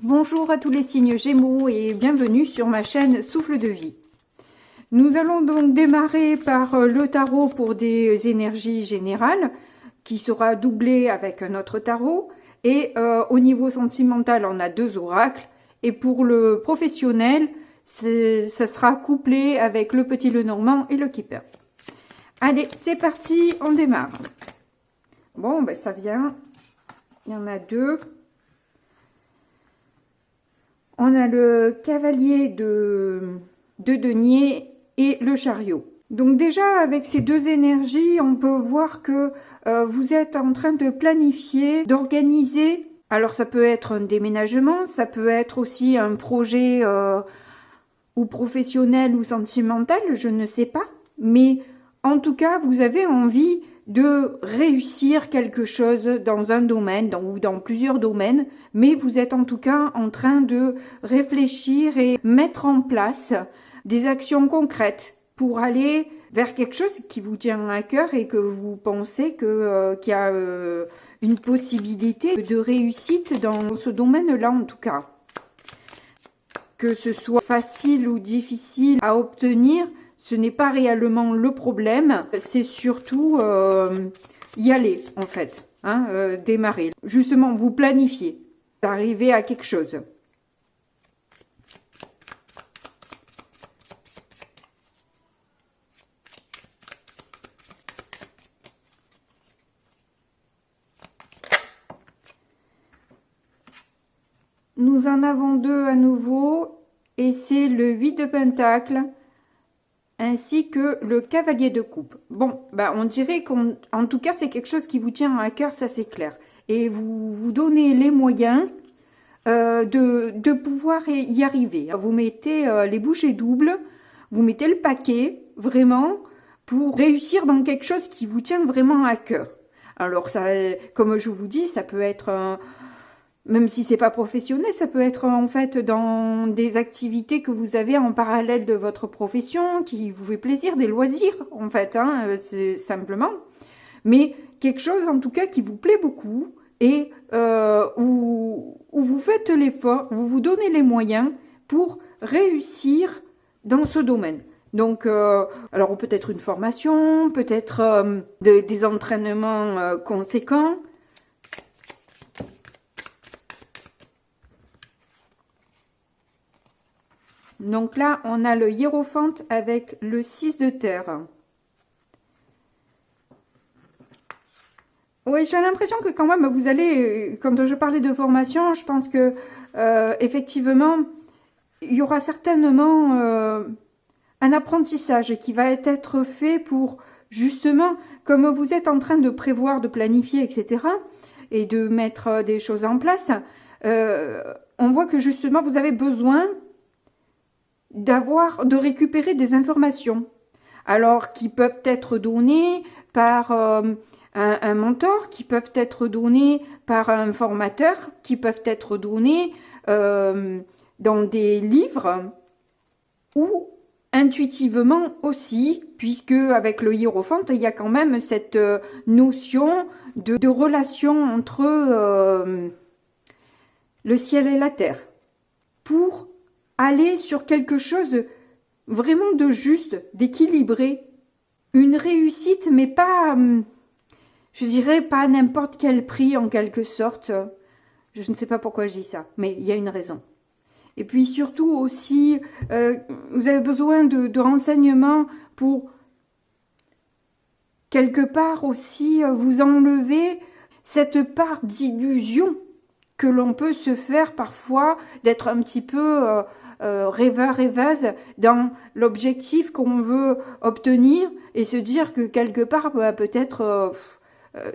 Bonjour à tous les signes Gémeaux et bienvenue sur ma chaîne Souffle de Vie. Nous allons donc démarrer par le tarot pour des énergies générales qui sera doublé avec un autre tarot. Et au niveau sentimental, on a deux oracles. Et pour le professionnel, ça sera couplé avec le petit Lenormand et le Keeper. Allez, c'est parti, on démarre. Bon, ben ça vient. Il y en a deux. On a le cavalier de denier et le chariot. Donc déjà, avec ces deux énergies, on peut voir que vous êtes en train de planifier, d'organiser. Alors ça peut être un déménagement, ça peut être aussi un projet ou professionnel ou sentimental, je ne sais pas. Mais en tout cas, vous avez envie de réussir quelque chose dans un domaine ou dans plusieurs domaines, mais vous êtes en tout cas en train de réfléchir et mettre en place des actions concrètes pour aller vers quelque chose qui vous tient à cœur et que vous pensez qu'il y a une possibilité de réussite dans ce domaine-là en tout cas. Que ce soit facile ou difficile à obtenir, ce n'est pas réellement le problème, c'est surtout y aller en fait, démarrer. Justement, vous planifiez, arriver à quelque chose. Nous en avons deux à nouveau, et c'est le 8 de Pentacle, ainsi que le cavalier de coupe. Bon, bah on dirait qu'en tout cas, c'est quelque chose qui vous tient à cœur, ça c'est clair. Et vous vous donnez les moyens de pouvoir y arriver. Vous mettez les bouchées doubles, vous mettez le paquet, vraiment, pour réussir dans quelque chose qui vous tient vraiment à cœur. Alors, ça, comme je vous dis, ça peut être... même si c'est pas professionnel, ça peut être en fait dans des activités que vous avez en parallèle de votre profession, qui vous fait plaisir, des loisirs en fait, c'est simplement. Mais quelque chose en tout cas qui vous plaît beaucoup et où vous faites l'effort, vous vous donnez les moyens pour réussir dans ce domaine. Donc, alors peut-être une formation, peut-être des entraînements conséquents. Donc là, on a le hiérophante avec le 6 de terre. Oui, j'ai l'impression que quand même, vous allez, quand je parlais de formation, je pense que effectivement, il y aura certainement un apprentissage qui va être fait pour, justement, comme vous êtes en train de prévoir, de planifier, etc., et de mettre des choses en place, on voit que justement, vous avez besoin de récupérer des informations, alors qui peuvent être données par un mentor, qui peuvent être données par un formateur, qui peuvent être données dans des livres ou intuitivement aussi, puisque avec le hiérophante, il y a quand même cette notion de relation entre le ciel et la terre, pour aller sur quelque chose vraiment de juste, d'équilibré, une réussite, mais pas, je dirais, pas à n'importe quel prix en quelque sorte. Je ne sais pas pourquoi je dis ça, mais il y a une raison. Et puis surtout aussi, vous avez besoin de renseignements pour quelque part aussi vous enlever cette part d'illusion que l'on peut se faire parfois, d'être un petit peu rêveur, rêveuse dans l'objectif qu'on veut obtenir et se dire que quelque part, peut-être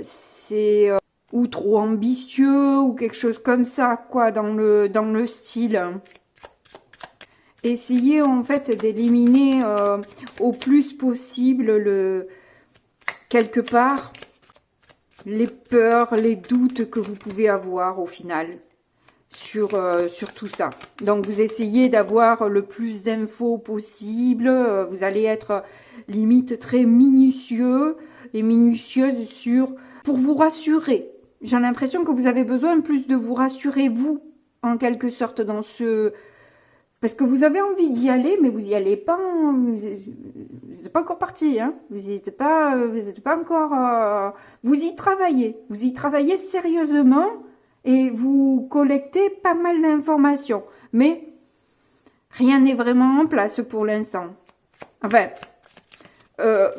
c'est ou trop ambitieux ou quelque chose comme ça, quoi, dans le style. Essayez en fait d'éliminer au plus possible quelque part les peurs, les doutes que vous pouvez avoir au final sur tout ça. Donc vous essayez d'avoir le plus d'infos possible, vous allez être limite très minutieux et minutieuse pour vous rassurer. J'ai l'impression que vous avez besoin plus de vous rassurer vous en quelque sorte dans ce... Parce que vous avez envie d'y aller, mais vous n'y allez pas, vous n'êtes pas encore parti, hein. Vous n'êtes pas encore... vous y travaillez sérieusement et vous collectez pas mal d'informations. Mais rien n'est vraiment en place pour l'instant. Enfin, il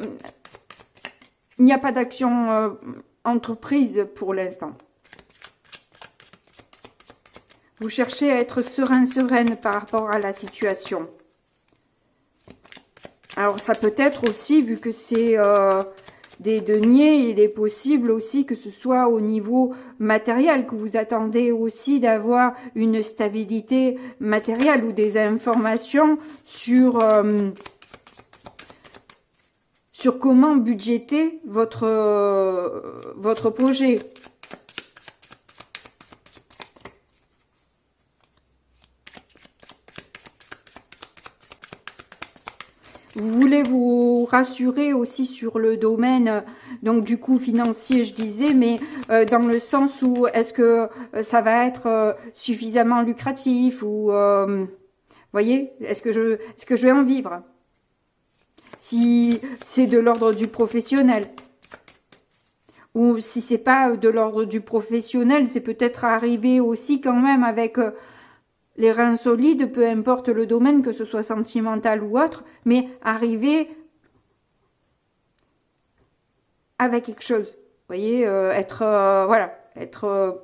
n'y a pas d'action entreprise pour l'instant. Vous cherchez à être sereine par rapport à la situation. Alors, ça peut être aussi, vu que c'est des deniers, il est possible aussi que ce soit au niveau matériel, que vous attendez aussi d'avoir une stabilité matérielle ou des informations sur comment budgéter votre projet. Vous voulez vous rassurer aussi sur le domaine, donc du coup financier, je disais, mais dans le sens où est-ce que ça va être suffisamment lucratif ou, voyez, est-ce que je vais en vivre? Si c'est de l'ordre du professionnel. Ou si c'est pas de l'ordre du professionnel, c'est peut-être arriver aussi quand même avec... les reins solides, peu importe le domaine, que ce soit sentimental ou autre, mais arriver avec quelque chose. Vous voyez, être, voilà, être...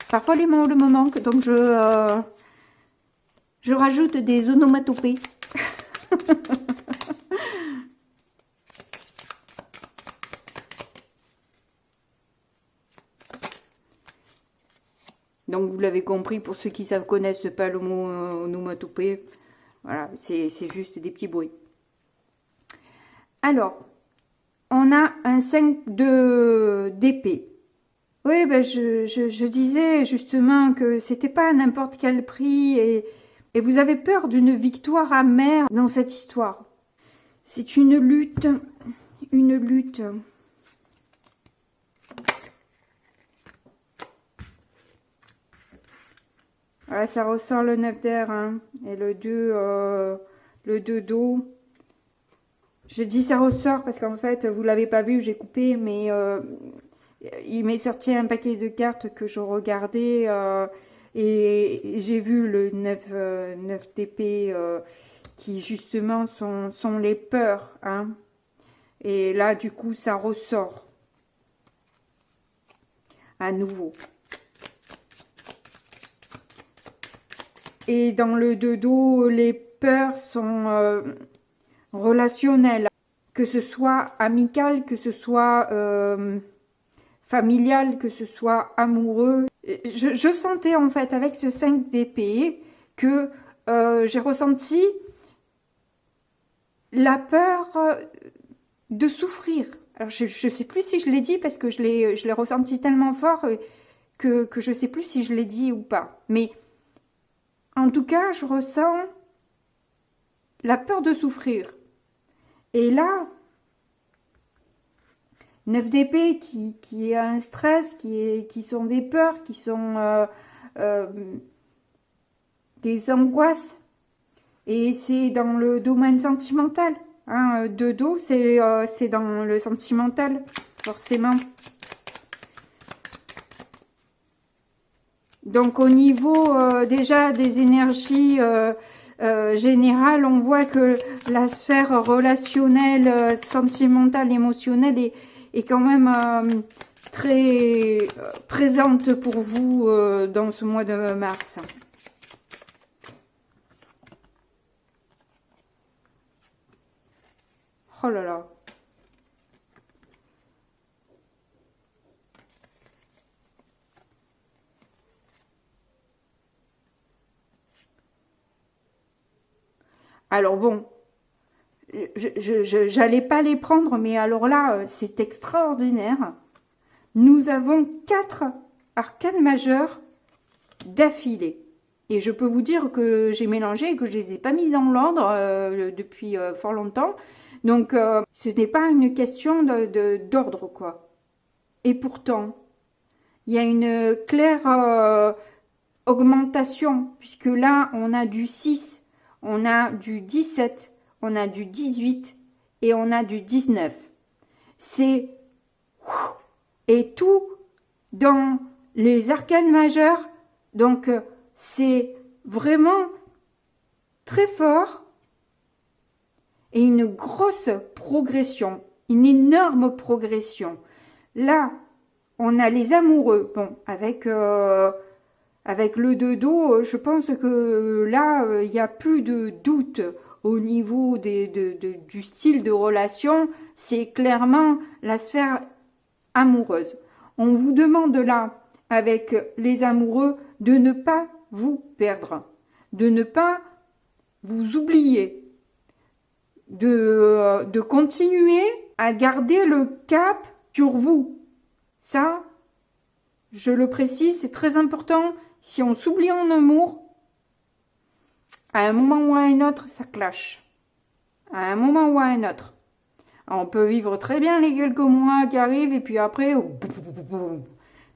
Parfois les mots me manquent, donc je rajoute des onomatopées. Donc, vous l'avez compris, pour ceux qui savent connaissent pas le mot onomatopée, voilà, c'est juste des petits bruits. Alors, on a un 5 d'épée. Oui, ben je disais justement que c'était pas à n'importe quel prix et vous avez peur d'une victoire amère dans cette histoire. C'est une lutte, une lutte. Voilà, ça ressort le 9 d'air hein, et le 2 d'eau. Je dis ça ressort parce qu'en fait, vous l'avez pas vu, j'ai coupé, mais il m'est sorti un paquet de cartes que je regardais et j'ai vu le 9 d'épée qui justement sont les peurs. Hein. Et là, du coup, ça ressort à nouveau. Et dans le 2 d'eau, les peurs sont relationnelles, que ce soit amical, que ce soit familial, que ce soit amoureux. Je sentais en fait avec ce 5 d'épée que j'ai ressenti la peur de souffrir. Alors je ne sais plus si je l'ai dit parce que je l'ai ressenti tellement fort que je ne sais plus si je l'ai dit ou pas. Mais en tout cas, je ressens la peur de souffrir. Et là, 9 d'épée qui a un stress, qui sont des peurs, qui sont des angoisses. Et c'est dans le domaine sentimental. Hein, 2 d'eau, c'est dans le sentimental, forcément. Donc au niveau déjà des énergies générales, on voit que la sphère relationnelle, sentimentale, émotionnelle est quand même très présente pour vous dans ce mois de mars. Oh là là. Alors bon, j'allais pas les prendre, mais alors là, c'est extraordinaire. Nous avons 4 arcanes majeures d'affilée. Et je peux vous dire que j'ai mélangé et que je les ai pas mis dans l'ordre depuis fort longtemps. Donc, ce n'est pas une question d'ordre, quoi. Et pourtant, il y a une claire augmentation, puisque là, on a du 6, on a du 17, on a du 18 et on a du 19. C'est... Et tout dans les arcanes majeures, donc c'est vraiment très fort et une grosse progression, une énorme progression. Là, on a les amoureux. Bon, avec le 2 d'eau, je pense que là, il n'y a plus de doute au niveau du style de relation. C'est clairement la sphère amoureuse. On vous demande là, avec les amoureux, de ne pas vous perdre, de ne pas vous oublier, de continuer à garder le cap sur vous. Ça, je le précise, c'est très important. Si on s'oublie en amour, à un moment ou à un autre, ça clash. À un moment ou à un autre. On peut vivre très bien les quelques mois qui arrivent et puis après,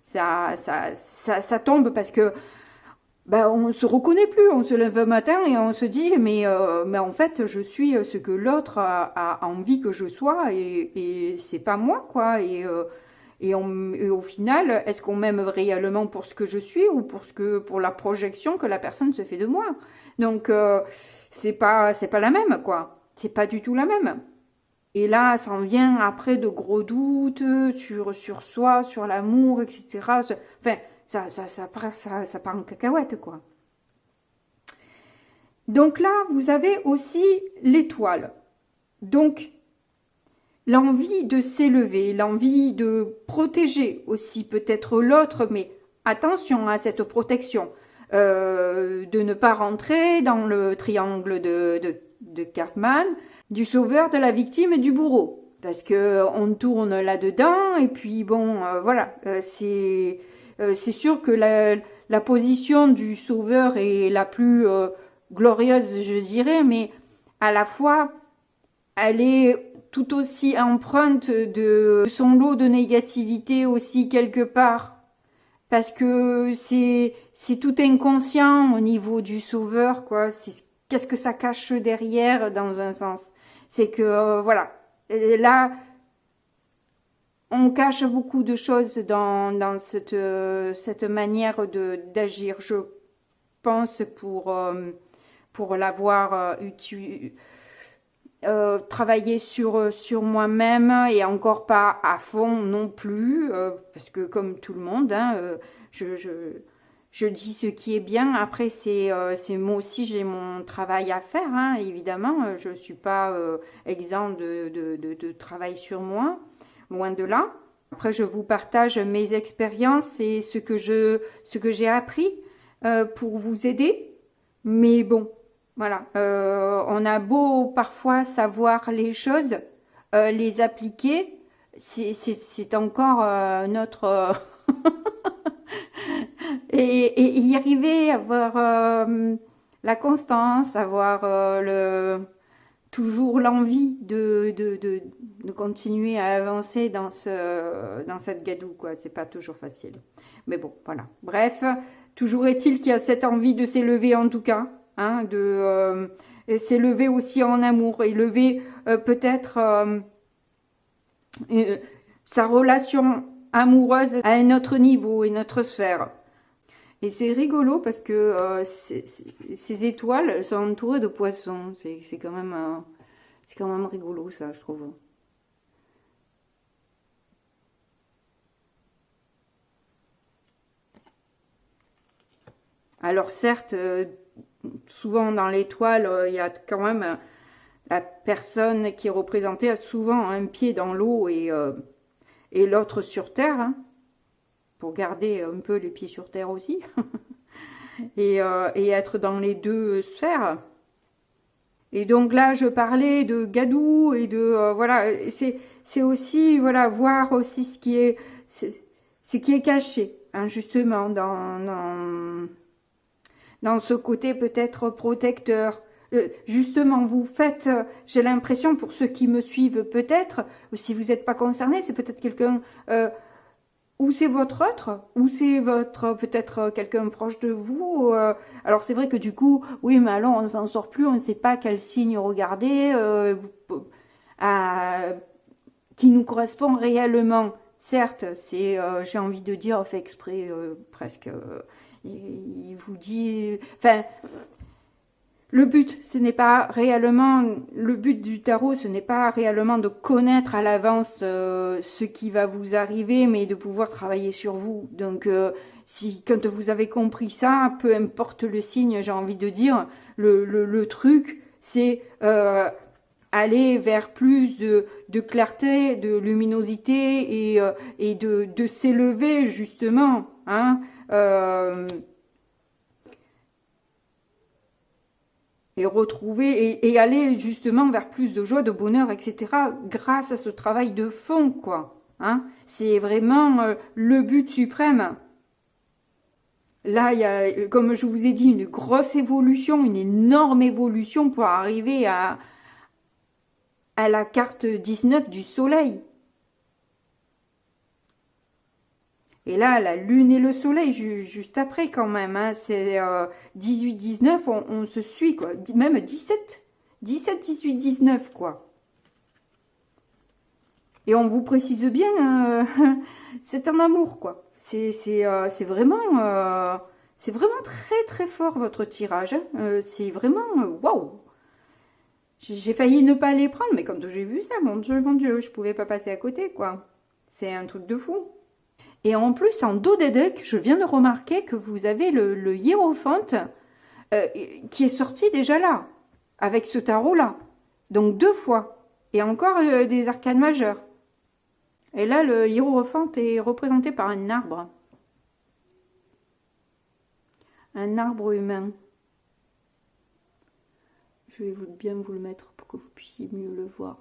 ça tombe parce que on se reconnaît plus. On se lève un matin et on se dit mais en fait je suis ce que l'autre a envie que je sois et c'est pas moi quoi. Et au final, est-ce qu'on m'aime réellement pour ce que je suis ou pour la projection que la personne se fait de moi? Donc c'est pas la même quoi. C'est pas du tout la même. Et là, ça en vient après de gros doutes sur soi, sur l'amour, etc. Enfin, ça part en cacahuète, quoi. Donc là, vous avez aussi l'étoile. Donc, l'envie de s'élever, l'envie de protéger aussi peut-être l'autre, mais attention à cette protection. De ne pas rentrer dans le triangle de Karpman, du sauveur, de la victime et du bourreau. Parce que on tourne là-dedans, et puis bon, voilà, c'est sûr que la position du sauveur est la plus glorieuse, je dirais, mais à la fois, elle est tout aussi empreinte de son lot de négativité aussi quelque part. Parce que c'est tout inconscient au niveau du sauveur, quoi. Qu'est-ce que ça cache derrière, dans un sens. C'est que, voilà, là, on cache beaucoup de choses dans cette manière d'agir, je pense, pour l'avoir travaillé sur moi-même et encore pas à fond non plus, parce que comme tout le monde, hein, je dis ce qui est bien. Après, c'est moi aussi, j'ai mon travail à faire, hein, évidemment. Je ne suis pas exempt de travail sur moi, loin de là. Après, je vous partage mes expériences et ce que j'ai appris pour vous aider. Mais bon, voilà, on a beau parfois savoir les choses, les appliquer, c'est encore notre... et y arriver, avoir la constance, avoir toujours l'envie de continuer à avancer dans cette gadoue, quoi. C'est pas toujours facile. Mais bon, voilà. Bref, toujours est-il qu'il y a cette envie de s'élever en tout cas, hein, de s'élever aussi en amour, élever peut-être sa relation amoureuse à un autre niveau, une autre sphère. Et c'est rigolo parce que ces étoiles sont entourées de poissons. C'est quand même rigolo, ça, je trouve. Alors certes, souvent dans l'étoile, il y a quand même la personne qui est représentée a souvent un pied dans l'eau et l'autre sur terre, hein, pour garder un peu les pieds sur terre aussi, et être dans les deux sphères. Et donc là, je parlais de gadou et de voilà, c'est aussi voilà voir aussi ce qui est caché, hein, justement dans ce côté peut-être protecteur. Justement, vous faites, j'ai l'impression, pour ceux qui me suivent peut-être, ou si vous n'êtes pas concerné, c'est peut-être quelqu'un ou c'est votre autre, ou c'est votre peut-être quelqu'un proche de vous. Alors c'est vrai que du coup, oui, mais alors on s'en sort plus, on ne sait pas quel signe regarder à- qui nous correspond réellement. Certes, c'est, j'ai envie de dire, fait exprès presque. Il vous dit, enfin, le but, ce n'est pas réellement, le but du tarot, ce n'est pas réellement de connaître à l'avance ce qui va vous arriver, mais de pouvoir travailler sur vous. Donc, si quand vous avez compris ça, peu importe le signe, j'ai envie de dire, le truc, c'est aller vers plus de clarté, de luminosité et de s'élever justement, hein. Et retrouver et aller justement vers plus de joie, de bonheur, etc. grâce à ce travail de fond, quoi. Hein, c'est vraiment le but suprême. Là, il y a, comme je vous ai dit, une grosse évolution, une énorme évolution pour arriver à la carte 19 du soleil. Et là, la lune et le soleil, juste après quand même, hein, c'est 18-19, on se suit, quoi. Même 17-18-19, quoi. Et on vous précise bien, c'est un amour, quoi. C'est vraiment très très fort votre tirage. Hein. C'est vraiment waouh. J'ai failli ne pas les prendre, mais quand j'ai vu ça, mon Dieu, je pouvais pas passer à côté, quoi. C'est un truc de fou. Et en plus, en dos des decks, je viens de remarquer que vous avez le hiérophante qui est sorti déjà là, avec ce tarot-là. Donc 2 fois. Et encore des arcanes majeures. Et là, le hiérophante est représenté par un arbre. Un arbre humain. Je vais bien vous le mettre pour que vous puissiez mieux le voir.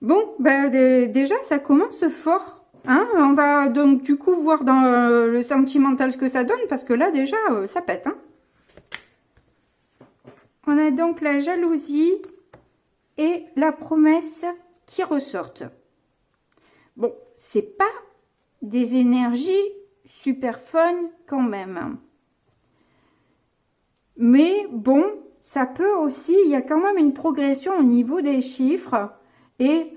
Bon, ben, déjà, ça commence fort. Hein, on va donc du coup voir dans le sentimental ce que ça donne, parce que là, déjà, ça pète. Hein. On a donc la jalousie et la promesse qui ressortent. Bon, c'est pas des énergies super fun quand même. Mais bon, ça peut aussi, il y a quand même une progression au niveau des chiffres et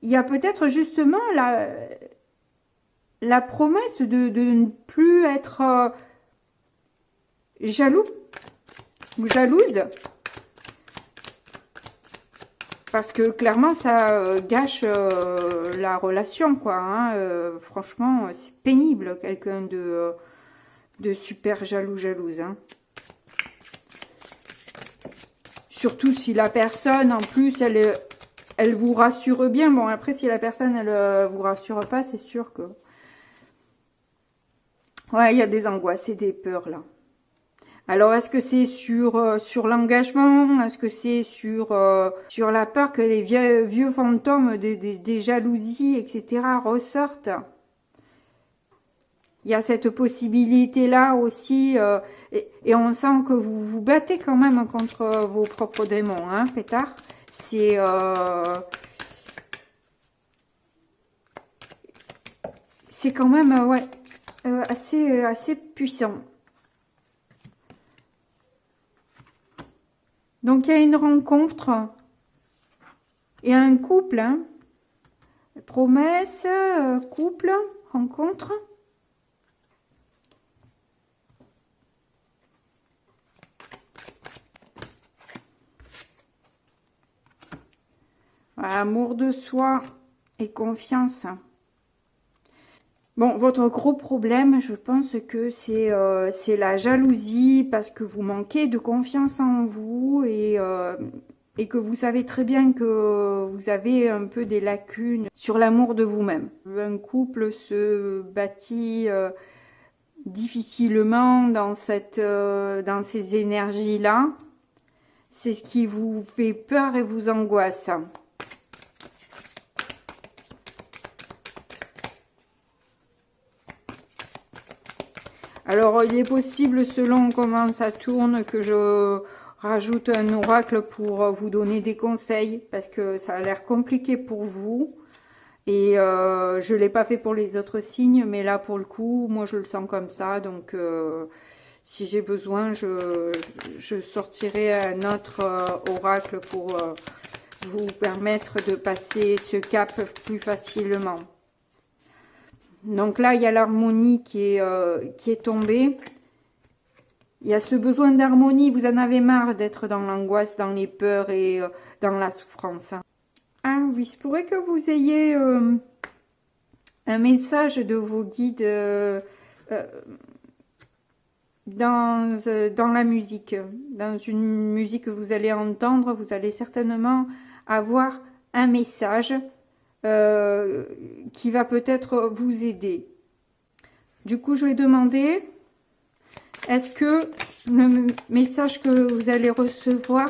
il y a peut-être justement la promesse de ne plus être jaloux ou jalouse. Parce que clairement, ça gâche la relation, quoi. Hein. Franchement, c'est pénible, quelqu'un de super jalouse. Hein. Surtout si la personne, en plus, elle vous rassure bien. Bon, après, si la personne, elle vous rassure pas, c'est sûr que... Ouais, il y a des angoisses et des peurs, là. Alors, est-ce que c'est sur l'engagement? Est-ce que c'est sur la peur que les vieux fantômes des jalousies, etc. ressortent? Il y a cette possibilité-là aussi. Et on sent que vous vous battez quand même contre vos propres démons, hein, pétard. C'est... c'est quand même, ouais, assez puissant. Donc, il y a une rencontre et un couple. Hein. Promesse, couple, rencontre. Voilà, amour de soi et confiance. Bon, votre gros problème, je pense que c'est la jalousie parce que vous manquez de confiance en vous et que vous savez très bien que vous avez un peu des lacunes sur l'amour de vous-même. Un couple se bâtit difficilement dans ces énergies-là. C'est ce qui vous fait peur et vous angoisse. Alors, il est possible, selon comment ça tourne, que je rajoute un oracle pour vous donner des conseils, parce que ça a l'air compliqué pour vous. Et je ne l'ai pas fait pour les autres signes, mais là, pour le coup, moi, je le sens comme ça. Donc, si j'ai besoin, je sortirai un autre oracle pour vous permettre de passer ce cap plus facilement. Donc là, il y a l'harmonie qui est tombée. Il y a ce besoin d'harmonie. Vous en avez marre d'être dans l'angoisse, dans les peurs et dans la souffrance. Ah oui, il pourrait que vous ayez un message de vos guides dans la musique. Dans une musique que vous allez entendre, vous allez certainement avoir un message qui va peut-être vous aider. Du coup, je vais demander, est-ce que le message que vous allez recevoir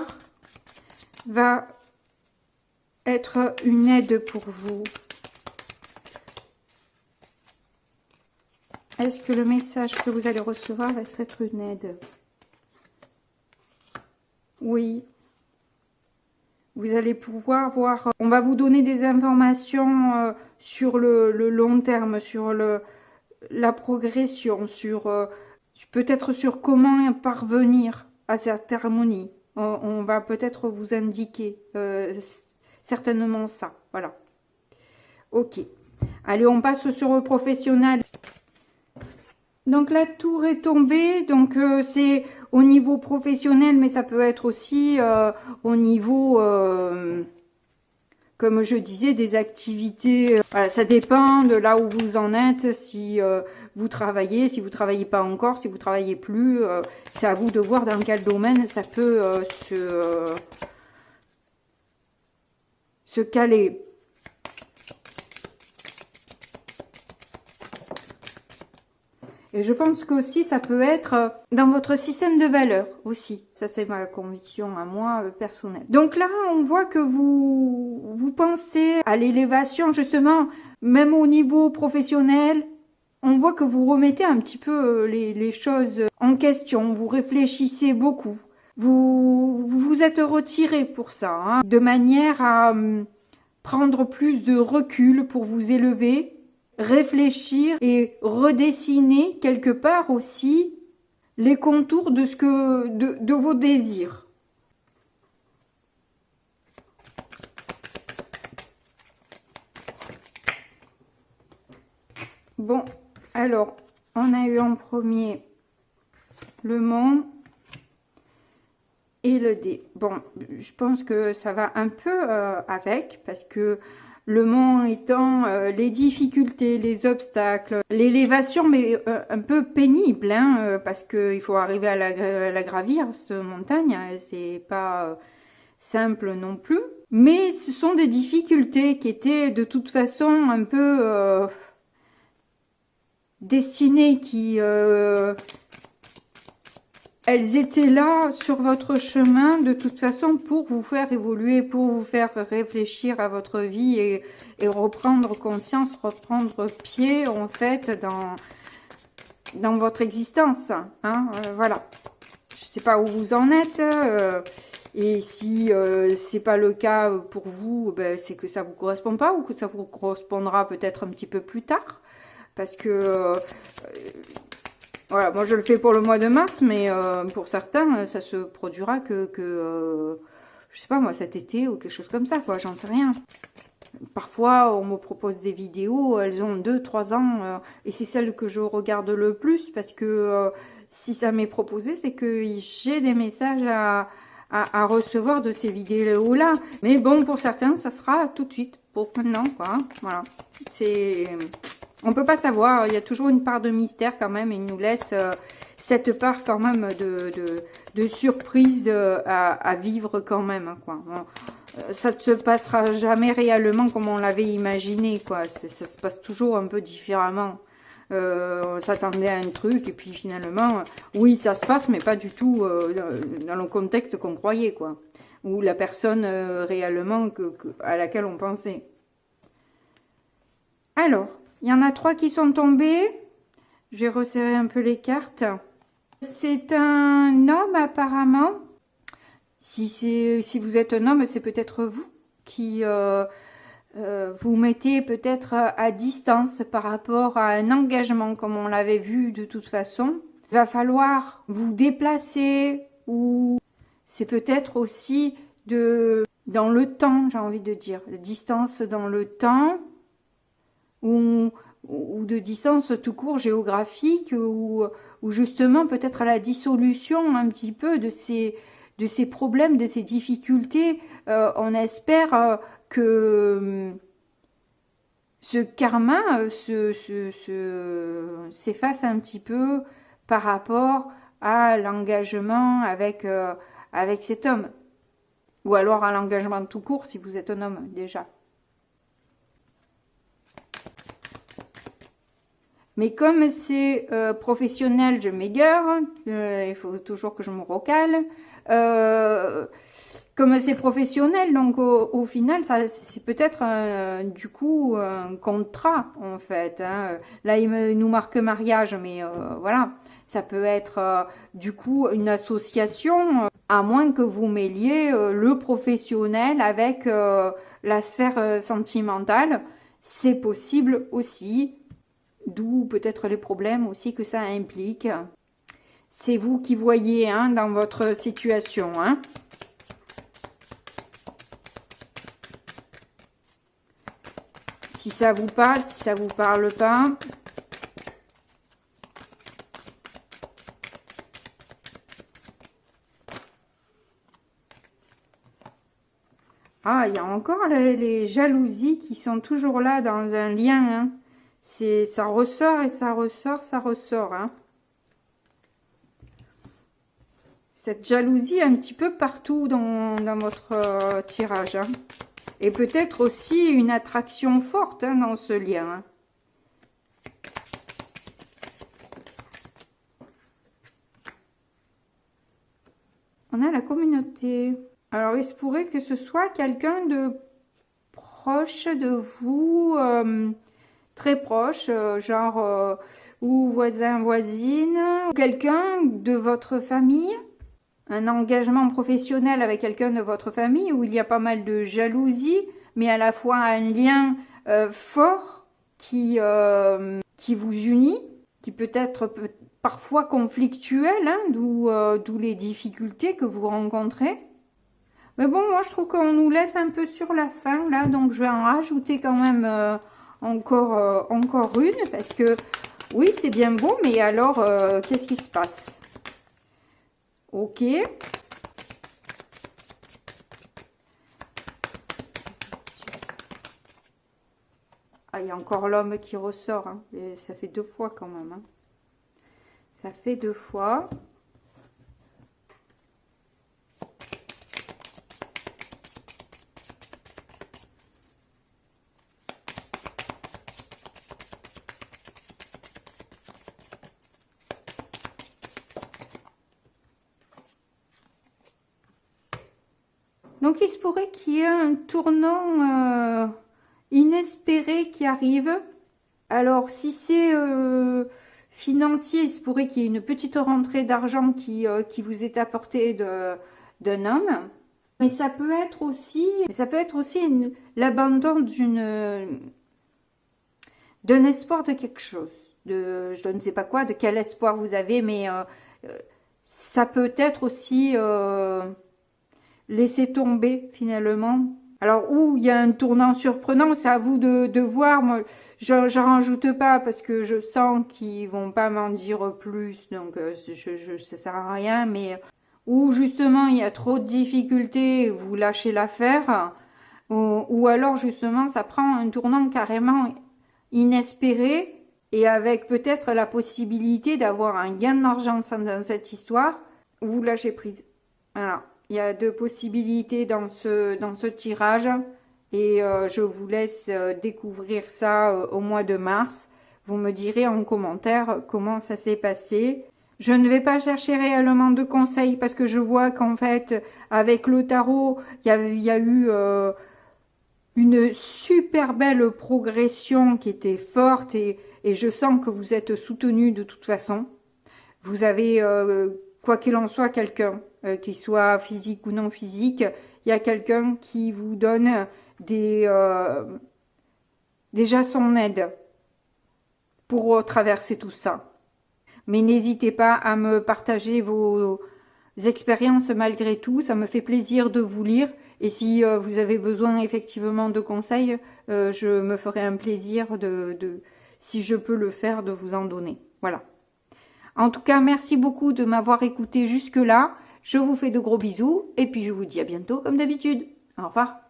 va être une aide pour vous? Est-ce que le message que vous allez recevoir va être une aide? Oui. Vous allez pouvoir voir, on va vous donner des informations sur le long terme, sur la progression, sur peut-être sur comment parvenir à cette harmonie. On va peut-être vous indiquer certainement ça. Voilà. Ok. Allez, on passe sur le professionnel. Donc la tour est tombée, donc c'est au niveau professionnel, mais ça peut être aussi au niveau, comme je disais, des activités. Voilà, ça dépend de là où vous en êtes, si vous travaillez, si vous travaillez pas encore, si vous travaillez plus. C'est à vous de voir dans quel domaine ça peut se caler. Et je pense qu'aussi, ça peut être dans votre système de valeurs aussi. Ça, c'est ma conviction à moi, personnelle. Donc là, on voit que vous pensez à l'élévation, justement, même au niveau professionnel. On voit que vous remettez un petit peu les choses en question. Vous réfléchissez beaucoup. Vous vous êtes retiré pour ça, hein, de manière à prendre plus de recul pour vous élever, réfléchir et redessiner quelque part aussi les contours de de vos désirs. Bon, alors on a eu en premier le monde et le dé. Bon, je pense que ça va un peu avec, parce que le mont étant les difficultés, les obstacles, l'élévation, mais un peu pénible, hein, parce qu'il faut arriver à la gravir, cette montagne, hein, c'est pas simple non plus. Mais ce sont des difficultés qui étaient de toute façon un peu destinées, qui... elles étaient là sur votre chemin de toute façon pour vous faire évoluer, pour vous faire réfléchir à votre vie et reprendre conscience, reprendre pied en fait dans votre existence. Hein, voilà. Je sais pas où vous en êtes et si c'est pas le cas pour vous, ben, c'est que ça vous correspond pas ou que ça vous correspondra peut-être un petit peu plus tard, parce que voilà, moi je le fais pour le mois de mars, mais pour certains, ça se produira que je sais pas moi, cet été ou quelque chose comme ça, quoi, j'en sais rien. Parfois, on me propose des vidéos, elles ont 2-3 ans, et c'est celle que je regarde le plus, parce que si ça m'est proposé, c'est que j'ai des messages à recevoir de ces vidéos-là. Mais bon, pour certains, ça sera tout de suite, pour maintenant, quoi, hein, voilà. C'est... On peut pas savoir, il y a toujours une part de mystère quand même, et il nous laisse cette part quand même de surprise à vivre quand même, quoi. Bon, ça ne se passera jamais réellement comme on l'avait imaginé, quoi. Ça se passe toujours un peu différemment. On s'attendait à un truc et puis finalement, oui, ça se passe, mais pas du tout dans le contexte qu'on croyait, quoi. Ou la personne réellement à laquelle on pensait. Alors... il y en a 3 qui sont tombés. Je vais resserrer un peu les cartes. C'est un homme apparemment. Si vous êtes un homme, c'est peut-être vous qui vous mettez peut-être à distance par rapport à un engagement, comme on l'avait vu de toute façon. Il va falloir vous déplacer, ou c'est peut-être aussi dans le temps, j'ai envie de dire, la distance dans le temps, ou de distance tout court géographique, ou justement peut-être la dissolution un petit peu de ces problèmes, de ces difficultés. On espère que ce karma s'efface un petit peu par rapport à l'engagement avec cet homme. Ou alors à l'engagement tout court si vous êtes un homme déjà. Mais comme c'est professionnel, je m'égare. Il faut toujours que je me recale. Comme c'est professionnel, donc au final, ça c'est peut-être du coup un contrat en fait. Hein. Là, il nous marque mariage, mais voilà, ça peut être du coup une association, à moins que vous mêliez le professionnel avec la sphère sentimentale. C'est possible aussi, d'où peut-être les problèmes aussi que ça implique. C'est vous qui voyez hein, dans votre situation. Hein. Si ça vous parle, si ça vous parle pas. Ah, il y a encore les jalousies qui sont toujours là dans un lien. Hein. Ça ressort et ça ressort, ça ressort. Hein. Cette jalousie un petit peu partout dans votre tirage. Hein. Et peut-être aussi une attraction forte hein, dans ce lien. Hein. On a la communauté. Alors, il se pourrait que ce soit quelqu'un de proche de vous, très proche, genre ou voisin, voisine, quelqu'un de votre famille. Un engagement professionnel avec quelqu'un de votre famille où il y a pas mal de jalousie, mais à la fois un lien fort qui vous unit, qui peut être parfois conflictuel, hein, d'où les difficultés que vous rencontrez. Mais bon, moi je trouve qu'on nous laisse un peu sur la fin là, donc je vais en rajouter quand même encore une, parce que oui, c'est bien beau, mais alors qu'est-ce qui se passe? Ok. Ah, il y a encore l'homme qui ressort. Hein. Et ça fait 2 fois quand même. Hein. Ça fait 2 fois. Donc, il se pourrait qu'il y ait un tournant inespéré qui arrive. Alors, si c'est financier, il se pourrait qu'il y ait une petite rentrée d'argent qui vous est apportée d'un homme. Mais ça peut être aussi, l'abandon d'un espoir de quelque chose. Je ne sais pas quoi, de quel espoir vous avez, mais ça peut être aussi... laisser tomber finalement. Alors où il y a un tournant surprenant, c'est à vous de voir. Moi, je rajoute pas parce que je sens qu'ils vont pas m'en dire plus, donc ça sert à rien. Mais où justement il y a trop de difficultés, vous lâchez l'affaire, ou alors justement ça prend un tournant carrément inespéré et avec peut-être la possibilité d'avoir un gain d'argent dans cette histoire, vous lâchez prise. Voilà. Il y a 2 possibilités dans ce tirage et je vous laisse découvrir ça au mois de mars. Vous me direz en commentaire comment ça s'est passé. Je ne vais pas chercher réellement de conseils parce que je vois qu'en fait, avec le tarot, il y a eu une super belle progression qui était forte et je sens que vous êtes soutenu de toute façon. Vous avez... quoi qu'il en soit, quelqu'un, qu'il soit physique ou non physique, il y a quelqu'un qui vous donne déjà son aide pour traverser tout ça. Mais n'hésitez pas à me partager vos expériences malgré tout, ça me fait plaisir de vous lire. Et si vous avez besoin effectivement de conseils, je me ferai un plaisir si je peux le faire, de vous en donner. Voilà. En tout cas, merci beaucoup de m'avoir écouté jusque-là. Je vous fais de gros bisous et puis je vous dis à bientôt comme d'habitude. Au revoir.